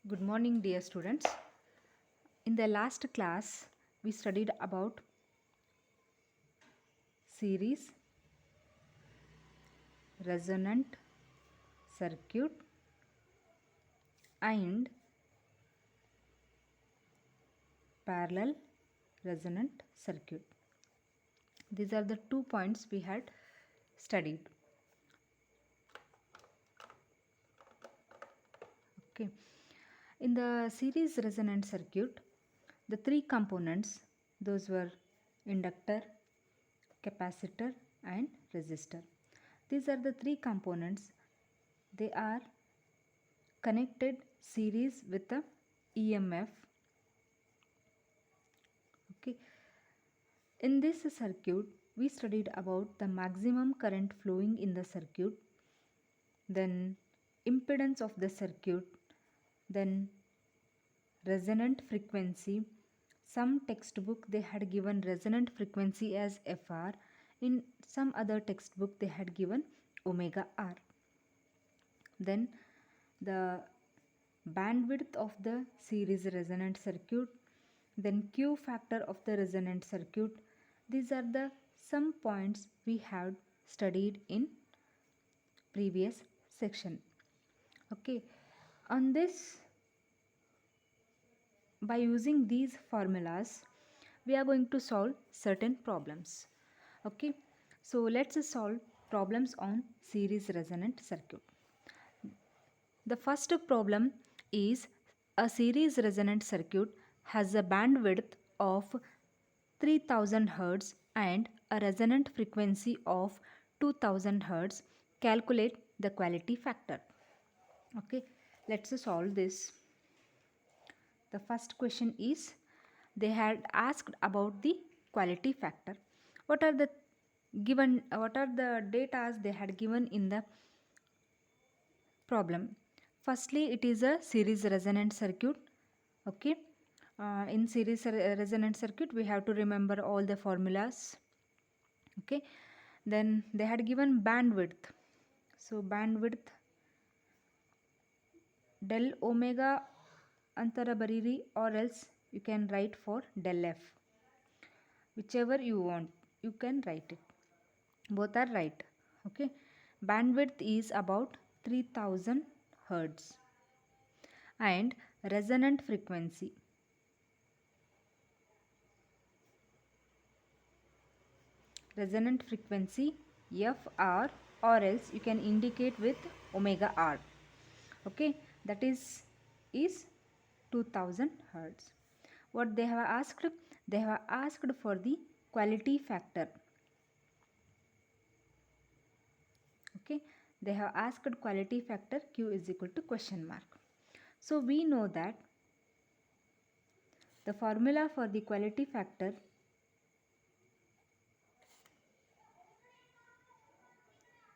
Good morning, dear students. In the last class, we studied about series, resonant circuit, and parallel resonant circuit. These are the 2 points we had studied. Okay. In the series resonant circuit, the three components, those were inductor, capacitor, and resistor. These are the three components. They are connected series with the EMF. Okay. In this circuit, we studied about the maximum current flowing in the circuit, then impedance of the circuit, then resonant frequency. Some textbook they had given resonant frequency as Fr. In some other textbook they had given omega R. Then the bandwidth of the series resonant circuit, then Q factor of the resonant circuit. These are the some points we have studied in previous section. Okay, on this, by using these formulas, we are going to solve certain problems. Okay, so let's solve problems on series resonant circuit. The first problem is a series resonant circuit has a bandwidth of 3000 Hz and a resonant frequency of 2000 Hz. Calculate the quality factor. Okay, let's solve this. The first question is they had asked about the quality factor. What are the data they had given in the problem? Firstly, it is a series resonant circuit. Okay, in series resonant circuit we have to remember all the formulas. Okay, then they had given bandwidth. So bandwidth del omega antara bariri, or else you can write for del f, whichever you want you can write it, both are right. Okay, bandwidth is about 3000 Hertz and resonant frequency Fr, or else you can indicate with omega R. Okay, that is 2000 Hertz. What they have asked? They have asked for the quality factor. Okay, they have asked quality factor Q is equal to question mark. So we know that the formula for the quality factor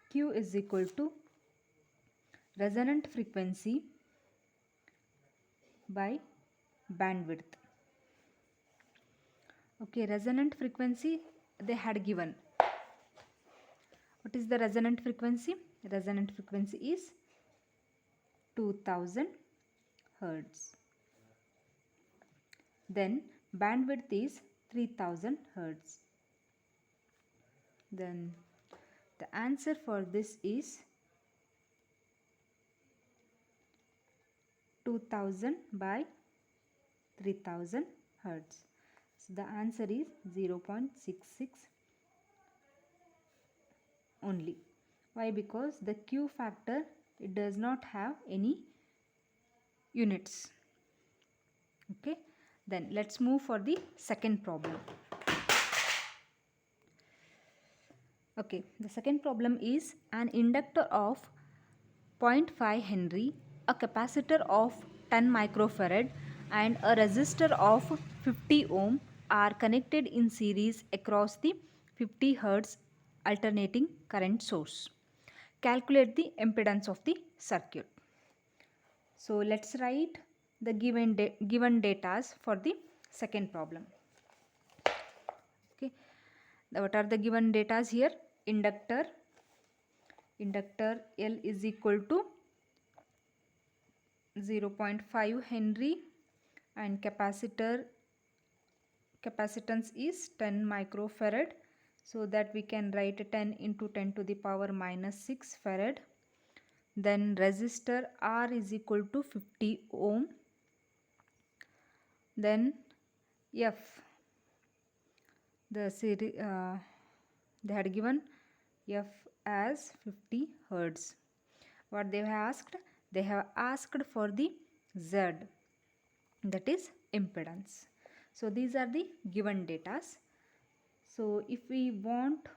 Q is equal to resonant frequency by bandwidth. Okay, resonant frequency they had given. What is the resonant frequency? Resonant frequency is 2000 Hertz. Then bandwidth is 3000 Hertz. Then the answer for this is 2000 by 3000 Hertz. So the answer is 0.66 only. Why? Because the Q factor, it does not have any units. Okay, then let's move for the second problem. Okay, the second problem is an inductor of 0.5 Henry, a capacitor of 10 microfarad and a resistor of 50 ohm are connected in series across the 50 Hz alternating current source. Calculate the impedance of the circuit. So let's write the given data for the second problem. Okay, what are the given data here? Inductor L is equal to 0.5 Henry, and capacitance is 10 microfarad, so that we can write 10 into 10 to the power minus 6 farad. Then resistor R is equal to 50 ohm. Then F, they had given F as 50 hertz. What they have asked? They have asked for the Z, that is impedance. So these are the given datas. So if we want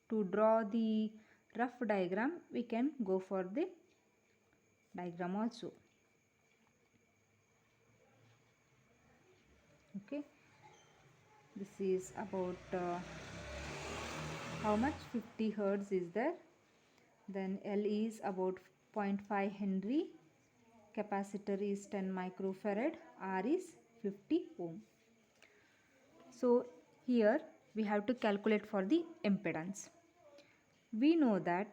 to draw the rough diagram, we can go for the diagram also. Okay, this is about how much 50 hertz is there. Then L is about 0.5 Henry, capacitor is 10 microfarad, R is 50 ohm. So here we have to calculate for the impedance. We know that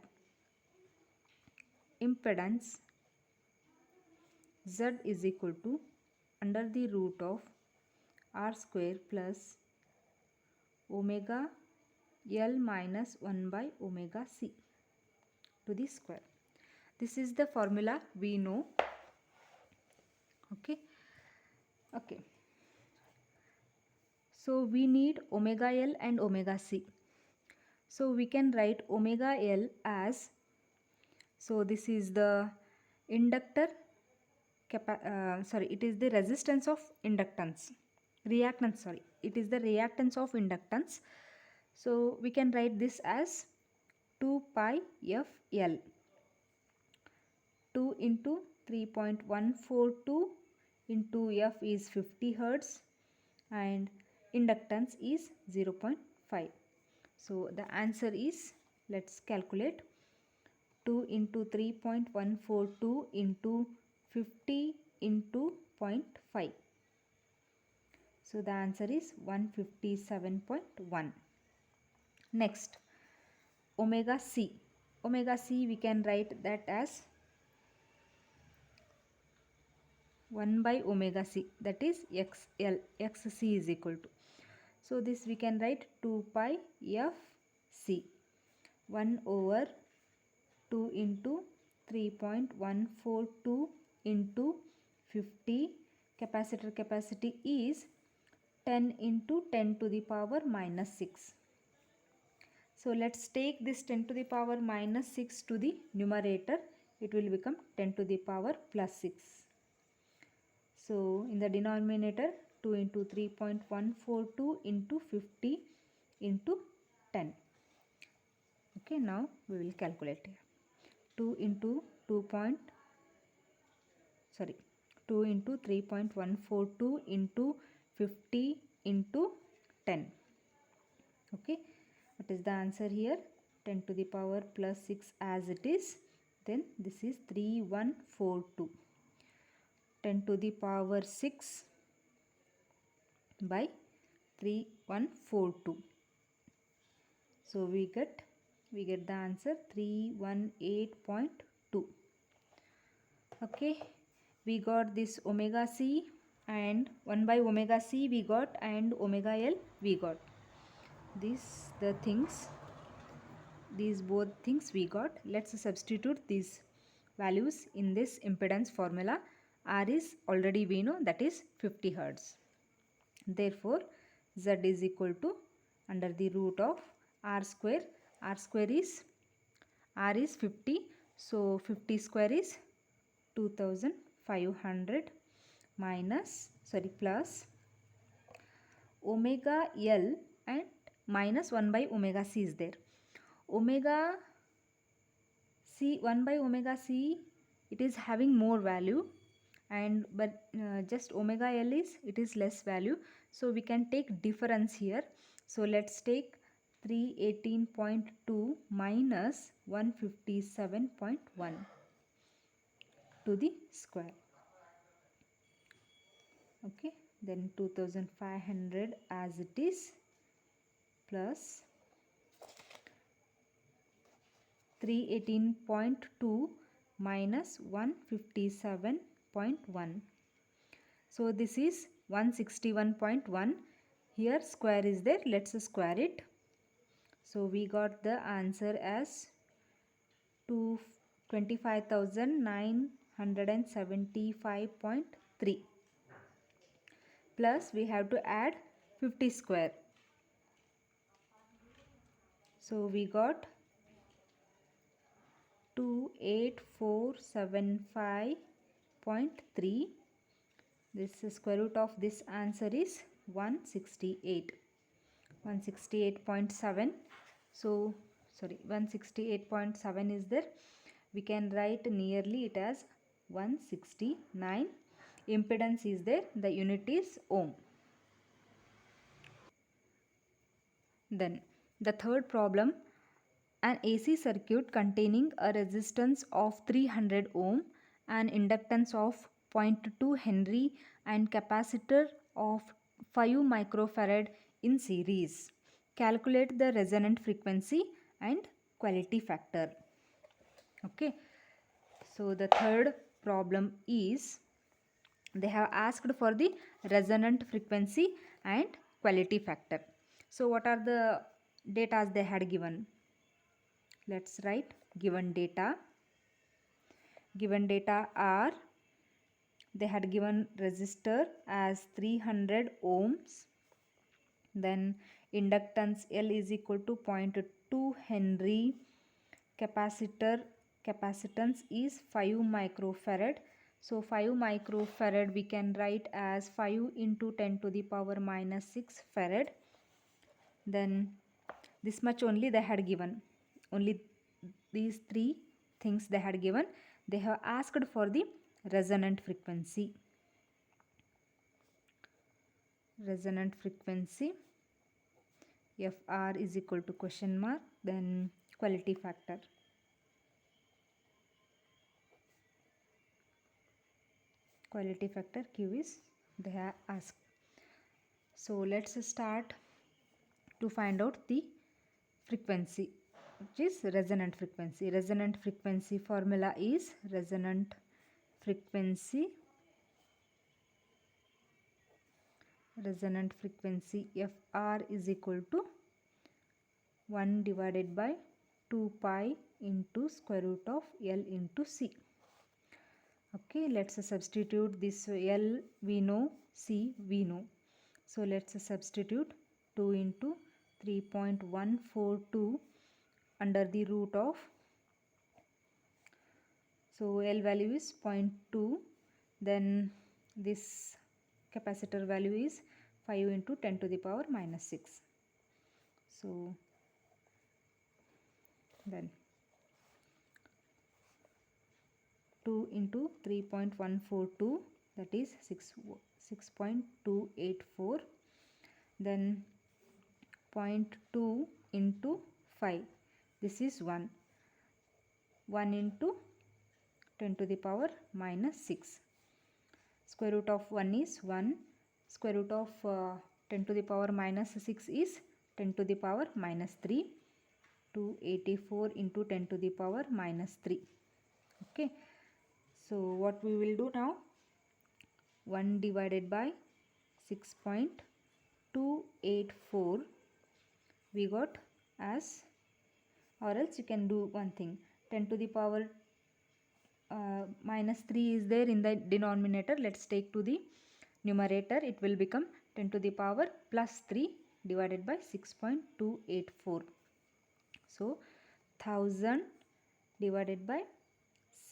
impedance Z is equal to under the root of R square plus omega L minus 1 by omega C to the square. This is the formula we know. Okay. So we need omega L and omega C. So we can write omega L as, so this is the inductor, it is the resistance of inductance, reactance, it is the reactance of inductance. So we can write this as 2 pi f L, 2 into 3.142 into f is 50 hertz and inductance is 0.5. So the answer is, let's calculate, 2 into 3.142 into 50 into 0.5. So the answer is 157.1. Next, omega C. Omega C we can write that as 1 by omega C, that is XL, XC is equal to. So this we can write 2 pi f C, 1 over 2 into 3.142 into 50, capacitor capacity is 10 into 10 to the power minus 6. So let's take this 10 to the power minus 6 to the numerator. It will become 10 to the power plus 6. So in the denominator, 2 into 3.142 into 50 into 10. Okay, now we will calculate here. 2 into 2 into 3.142 into 50 into 10. Okay, what is the answer here? 10 to the power plus 6 as it is. Then this is 3142. 10 to the power 6 by 3142. So we get the answer 318.2. Okay, we got this omega C and 1 by omega C we got, and omega L we got. These both things we got. Let's substitute these values in this impedance formula. R is already we know, that is 50 hertz. Therefore Z is equal to under the root of R square. R is 50, so 50 square is 2500 plus omega L and minus 1 by omega C is there. Omega C, 1 by omega C, it is having more value, and but just omega L is, it is less value, so we can take difference here. So let's take 318.2 minus 157.1 to the square. Okay, then 2500 as it is plus 318.2 minus 157.1. 161.1. So this is 161.1. Here square is there. Let's square it. So we got the answer as 25,975.3. Plus we have to add 50 square. So we got 28475.3. This square root of this answer is 168. 168.7. So sorry, 168.7 is there. We can write nearly it as 169. Impedance is there. The unit is ohm. Then the third problem, an AC circuit containing a resistance of 300 ohm, an inductance of 0.2 Henry and capacitor of 5 microfarad in series. Calculate the resonant frequency and quality factor. Okay. So the third problem is they have asked for the resonant frequency and quality factor. So what are the data they had given? Let's write given data. Given data are, they had given resistor as 300 ohms. Then inductance L is equal to 0.2 Henry. Capacitance is 5 microfarad. So 5 microfarad we can write as 5 into 10 to the power minus 6 farad. Then this much only they had given. Only these three things they had given. They have asked for the resonant frequency. Resonant frequency FR is equal to question mark. Then quality factor. Quality factor Q is they have asked. So let's start to find out the frequency, which is resonant frequency. Resonant frequency formula is resonant frequency FR is equal to 1 divided by 2 pi into square root of L into C. Okay, let's substitute this. L we know, C we know. So let's substitute 2 into 3.142 under the root of, so L value is 0.2, then this capacitor value is 5 into 10 to the power minus 6. So then 2 into 3.142, that is 6.284. Then 0.2 into 5, this is 1 into 10 to the power minus 6. Square root of 1 is 1. Square root of 10 to the power minus 6 is 10 to the power minus 3. 284 into 10 to the power minus 3. Okay. So what we will do now? 1 divided by 6.284 we got as, or else you can do one thing, 10 to the power minus 3 is there in the denominator. Let's take to the numerator. It will become 10 to the power plus 3 divided by 6.284. So 1000 divided by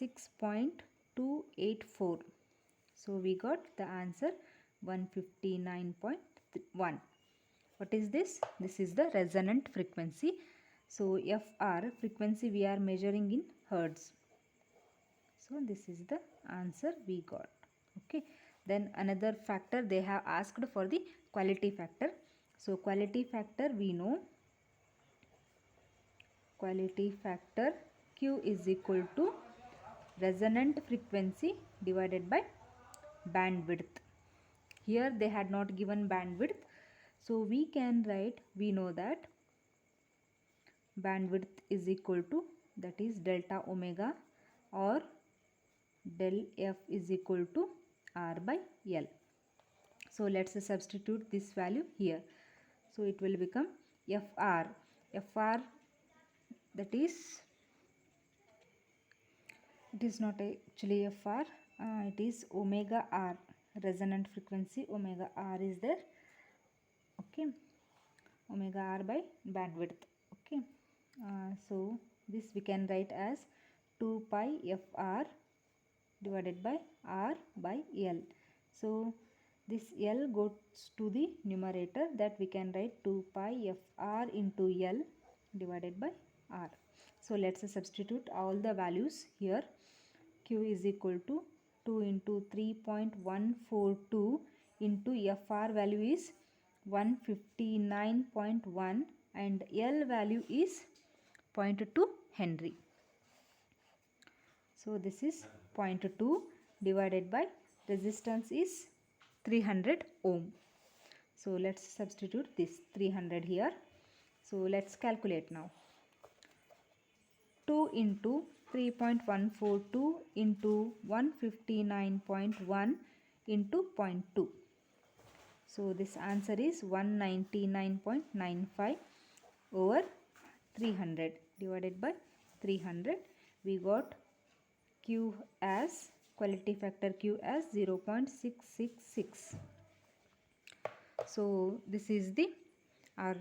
6.284. So we got the answer 159.1. What is this? This is the resonant frequency. So FR frequency we are measuring in hertz. So this is the answer we got. Okay. Then another factor they have asked for the quality factor. So quality factor we know. Quality factor Q is equal to resonant frequency divided by bandwidth. Here they had not given bandwidth. So we can write, we know that bandwidth is equal to, that is delta omega, or del F is equal to R by L. So let's substitute this value here. So it will become Fr. Fr, that is, it is not actually Fr, it is omega R, resonant frequency omega R is there. Okay, omega R by bandwidth. Okay, so this we can write as 2 pi Fr divided by R by L. So this L goes to the numerator, that we can write 2 pi Fr into L divided by R. So let's substitute all the values here. Q is equal to 2 into 3.142 into Fr value is 159.1 and L value is 0.2 Henry. So this is 0.2 divided by resistance is 300 ohm. So let's substitute this 300 here. So let's calculate now. 2 into 3.142 into 159.1 into 0.2. So this answer is 199.95 over 300 divided by 300. We got Q as, quality factor Q as 0.666. So this is the our